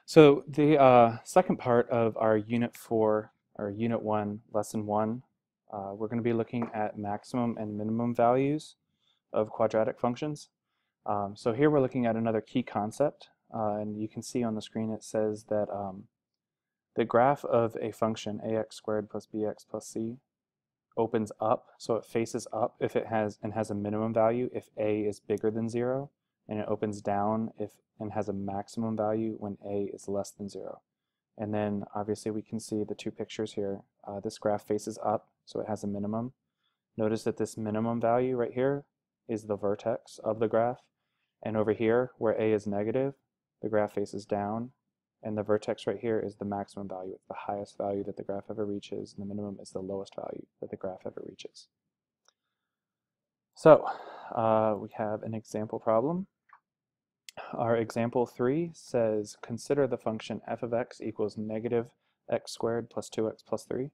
So the second part of our Unit 4, or Unit 1, Lesson 1, we're going to be looking at maximum and minimum values of quadratic functions. So here we're looking at another key concept, and you can see on the screen it says that the graph of a function ax squared plus bx plus c opens up, so it faces up if it has a minimum value if a is bigger than 0, and it opens down if and has a maximum value when a is less than 0. And then obviously we can see the two pictures here. This graph faces up, so it has a minimum. Notice that this minimum value right here is the vertex of the graph, and over here where a is negative, the graph faces down, and the vertex right here is the maximum value. It's the highest value that the graph ever reaches, and the minimum is the lowest value that the graph ever reaches. So we have an example problem. Our example 3 says, consider the function f of x equals negative x squared plus 2x plus 3.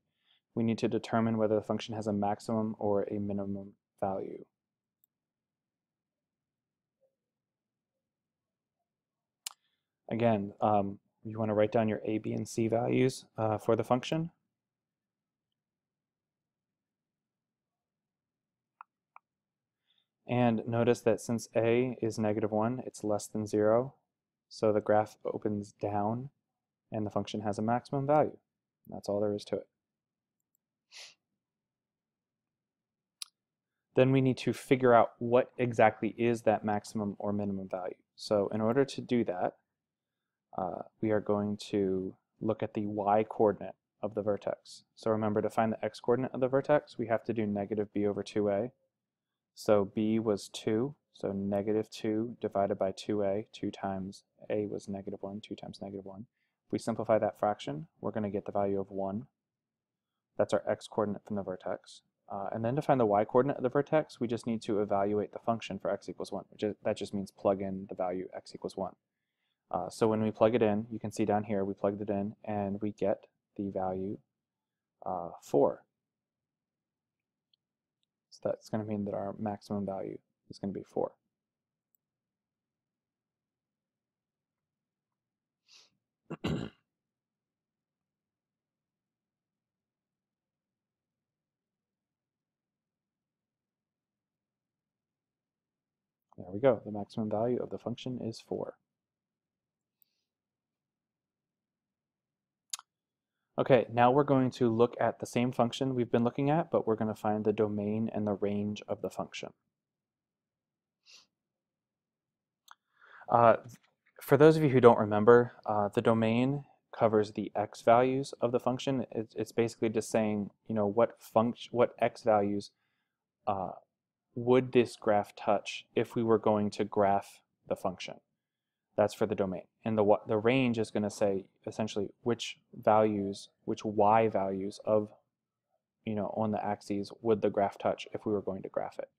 We need to determine whether the function has a maximum or a minimum value. Again, you want to write down your a, b, and c values for the function. And notice that since a is -1, it's less than 0. So the graph opens down, and the function has a maximum value. That's all there is to it. Then we need to figure out what exactly is that maximum or minimum value. So in order to do that, we are going to look at the y-coordinate of the vertex. So remember, to find the x-coordinate of the vertex, we have to do negative b over 2a. So b was 2, so negative 2 divided by 2a, 2 times a was -1, 2 times -1. If we simplify that fraction, we're going to get the value of 1. That's our x-coordinate from the vertex. And then to find the y-coordinate of the vertex, we just need to evaluate the function for x equals 1. That just means plug in the value x equals 1. So when we plug it in, you can see down here, we plugged it in, and we get the value 4. So that's going to mean that our maximum value is going to be 4. There we go. The maximum value of the function is 4. Okay, now we're going to look at the same function we've been looking at, but we're going to find the domain and the range of the function. For those of you who don't remember, the domain covers the x values of the function. It's basically just saying, you know, what x values would this graph touch if we were going to graph the function. That's for the domain. And the range is going to say essentially which y values of, you know, on the axes would the graph touch if we were going to graph it.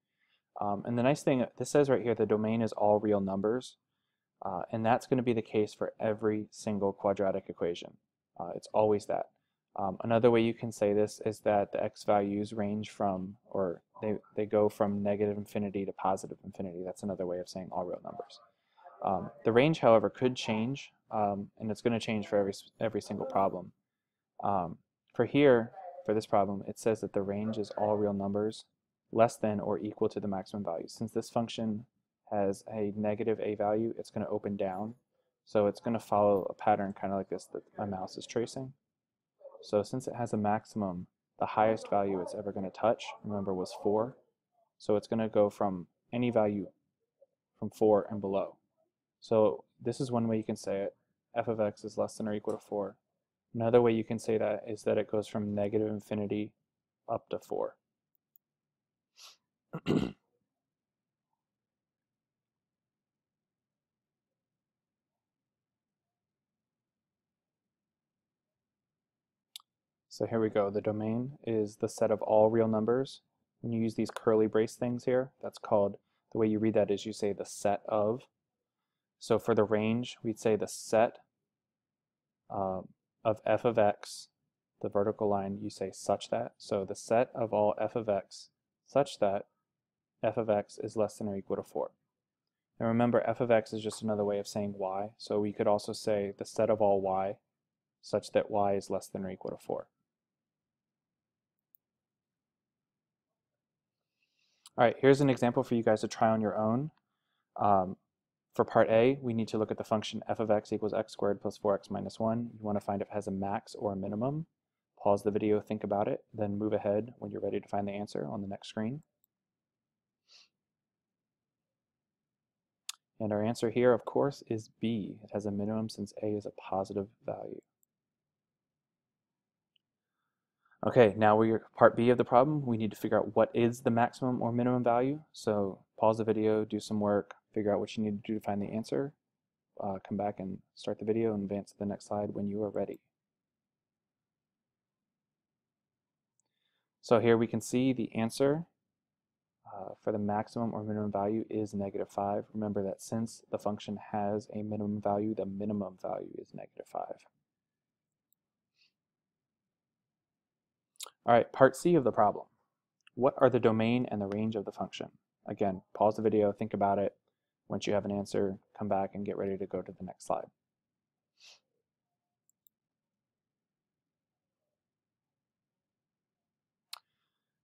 And the nice thing, this says right here, the domain is all real numbers. And that's going to be the case for every single quadratic equation. It's always that. Another way you can say this is that the x values range from, or they go from -infinity to +infinity. That's another way of saying all real numbers. The range, however, could change, and it's going to change for every single problem. For this problem, it says that the range is all real numbers less than or equal to the maximum value. Since this function has a negative a value, it's going to open down. So it's going to follow a pattern kind of like this that my mouse is tracing. So since it has a maximum, the highest value it's ever going to touch, remember, was 4. So it's going to go from any value from 4 and below. So this is one way you can say it. F of x is less than or equal to 4. Another way you can say that is that it goes from -infinity up to 4. So here we go. The domain is the set of all real numbers. When you use these curly brace things here, that's called, the way you read that is you say the set of. So for the range, we'd say the set of f of x, the vertical line, you say such that. So the set of all f of x such that f of x is less than or equal to 4. And remember, f of x is just another way of saying y, so we could also say the set of all y such that y is less than or equal to 4. All right, here's an example for you guys to try on your own. For part A, we need to look at the function f of x equals x squared plus 4x minus 1. You want to find if it has a max or a minimum. Pause the video, think about it, then move ahead when you're ready to find the answer on the next screen. And our answer here, of course, is B. It has a minimum since A is a positive value. Okay, now we're part B of the problem. We need to figure out what is the maximum or minimum value. So pause the video, do some work, figure out what you need to do to find the answer. Come back and start the video and advance to the next slide when you are ready. So here we can see the answer for the maximum or minimum value is -5. Remember that since the function has a minimum value, the minimum value is -5. All right, part C of the problem. What are the domain and the range of the function? Again, pause the video, think about it. Once you have an answer, come back and get ready to go to the next slide.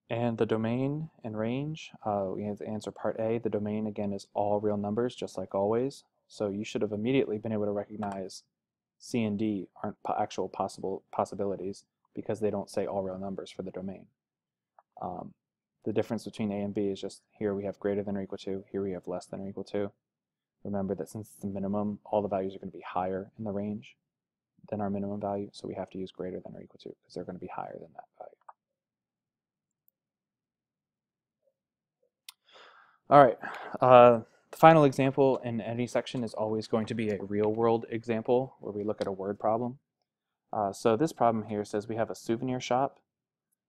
And the domain and range, we have to answer part A. The domain, again, is all real numbers, just like always. So you should have immediately been able to recognize C and D aren't actual possibilities because they don't say all real numbers for the domain. The difference between A and B is just here we have greater than or equal to, here we have less than or equal to. Remember that since it's the minimum, all the values are going to be higher in the range than our minimum value, so we have to use greater than or equal to because they're going to be higher than that value. All right, the final example in any section is always going to be a real-world example where we look at a word problem. So this problem here says we have a souvenir shop,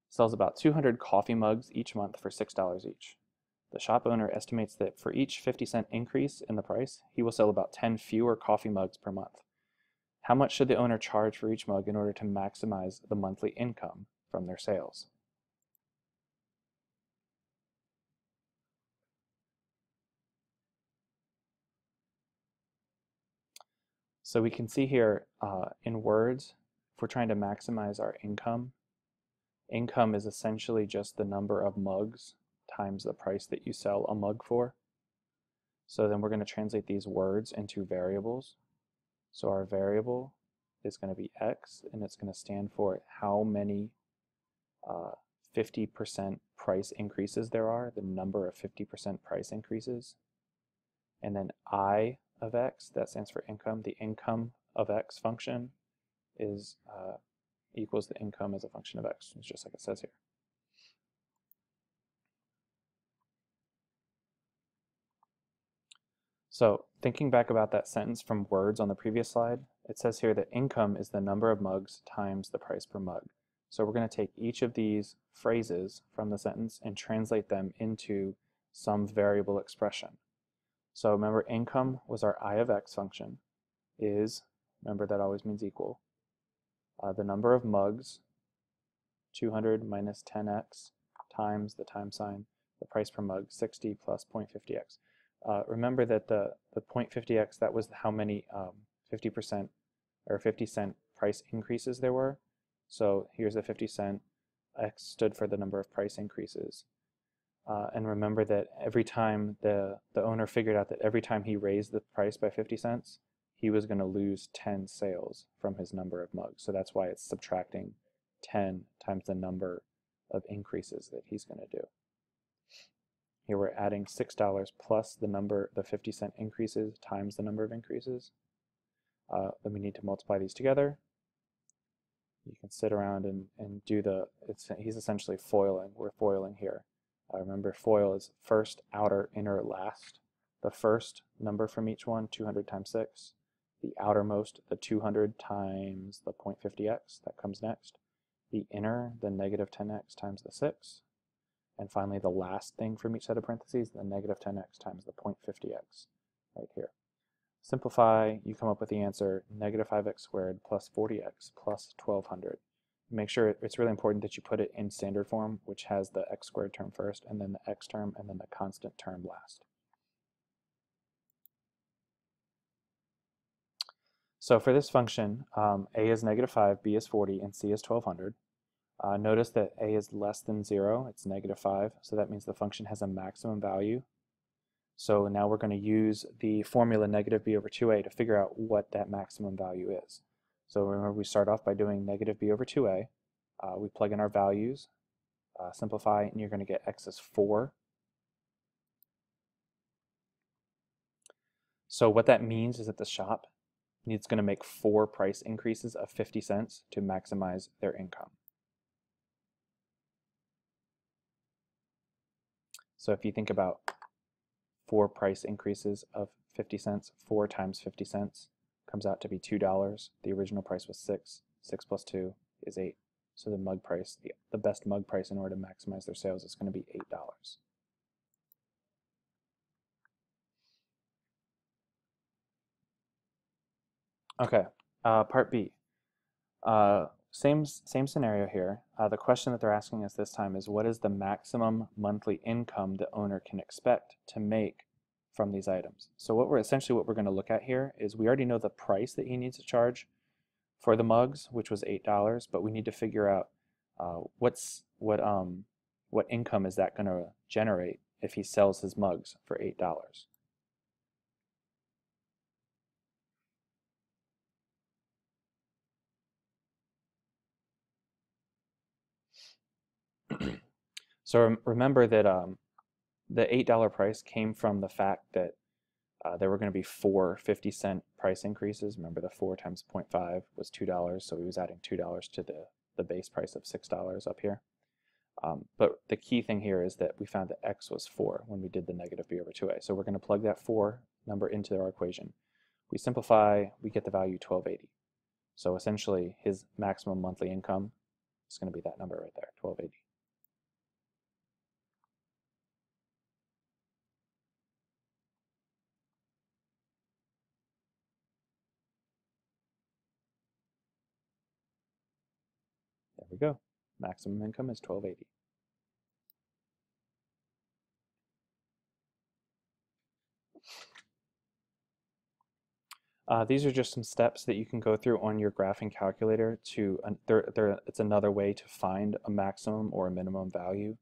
sells about 200 coffee mugs each month for $6 each. The shop owner estimates that for each 50-cent increase in the price, he will sell about 10 fewer coffee mugs per month. How much should the owner charge for each mug in order to maximize the monthly income from their sales? So we can see here in words, if we're trying to maximize our income, income is essentially just the number of mugs times the price that you sell a mug for. So then we're going to translate these words into variables. So our variable is going to be x, and it's going to stand for how many 50% price increases there are, the number of 50% price increases. And then I of x, that stands for income. The income of x function is equals the income as a function of x. It's just like it says here. So thinking back about that sentence from words on the previous slide, it says here that income is the number of mugs times the price per mug. So we're going to take each of these phrases from the sentence and translate them into some variable expression. So remember, income was our I of x function, is, remember that always means equal, the number of mugs, 200 minus 10x times the time sign, the price per mug, 60 plus 0.50x. Remember that the 0.50x, that was how many 50% or 50-cent price increases there were. So here's the 50 cent, x stood for the number of price increases. And remember that every time the owner figured out that every time he raised the price by 50 cents, he was going to lose 10 sales from his number of mugs. So that's why it's subtracting 10 times the number of increases that he's going to do. Here we're adding $6 plus the 50-cent increases times the number of increases. Then we need to multiply these together. You can sit around and do he's essentially foiling. We're foiling here. Remember, FOIL is first, outer, inner, last. The first number from each one, 200 times 6. The outermost, the 200 times the 0.50x, that comes next. The inner, the negative 10x times the 6. And finally, the last thing from each set of parentheses, the negative 10x times the 0.50x, right here. Simplify, you come up with the answer, negative 5x squared plus 40x plus 1200. Make sure it's really important that you put it in standard form, which has the x squared term first, and then the x term, and then the constant term last. So for this function, a is negative 5, b is 40, and c is 1200. Notice that a is less than 0, it's negative 5, so that means the function has a maximum value. So now we're going to use the formula negative b over 2a to figure out what that maximum value is. So remember, we start off by doing negative b over 2a. We plug in our values, simplify, and you're going to get x is 4. So what that means is that the shop is going to make 4 price increases of 50 cents to maximize their income. So if you think about 4 price increases of 50 cents, 4 times 50 cents comes out to be $2. The original price was 6. 6 plus 2 is 8. So the mug price, the best mug price in order to maximize their sales is going to be $8. Okay, part B. Same scenario here. The question that they're asking us this time is, what is the maximum monthly income the owner can expect to make from these items? So what we're going to look at here is, we already know the price that he needs to charge for the mugs, which was $8, but we need to figure out what income is that going to generate if he sells his mugs for $8. So remember that the $8 price came from the fact that there were going to be 4 50-cent price increases. Remember, the 4 times 0.5 was $2, so he was adding $2 to the base price of $6 up here. But the key thing here is that we found that x was 4 when we did the negative b over 2a. So we're going to plug that 4 number into our equation. We simplify, we get the value 1280. So essentially, his maximum monthly income is going to be that number right there, 1280. There we go. Maximum income is 1280. These are just some steps that you can go through on your graphing calculator to, it's another way to find a maximum or a minimum value.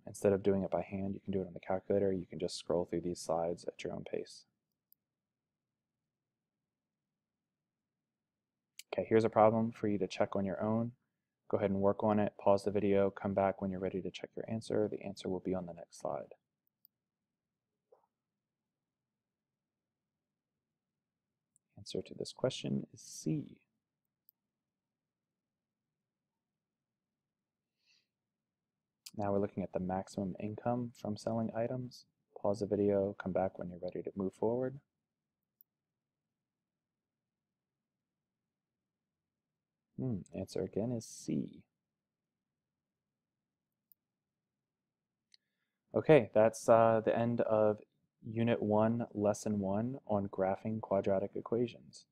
Instead of doing it by hand, you can do it on the calculator. You can just scroll through these slides at your own pace. Okay, here's a problem for you to check on your own. Go ahead and work on it, pause the video, come back when you're ready to check your answer. The answer will be on the next slide. Answer to this question is C. Now we're looking at the maximum income from selling items. Pause the video, come back when you're ready to move forward. Answer again is C. Okay, that's the end of Unit 1, Lesson 1 on graphing quadratic equations.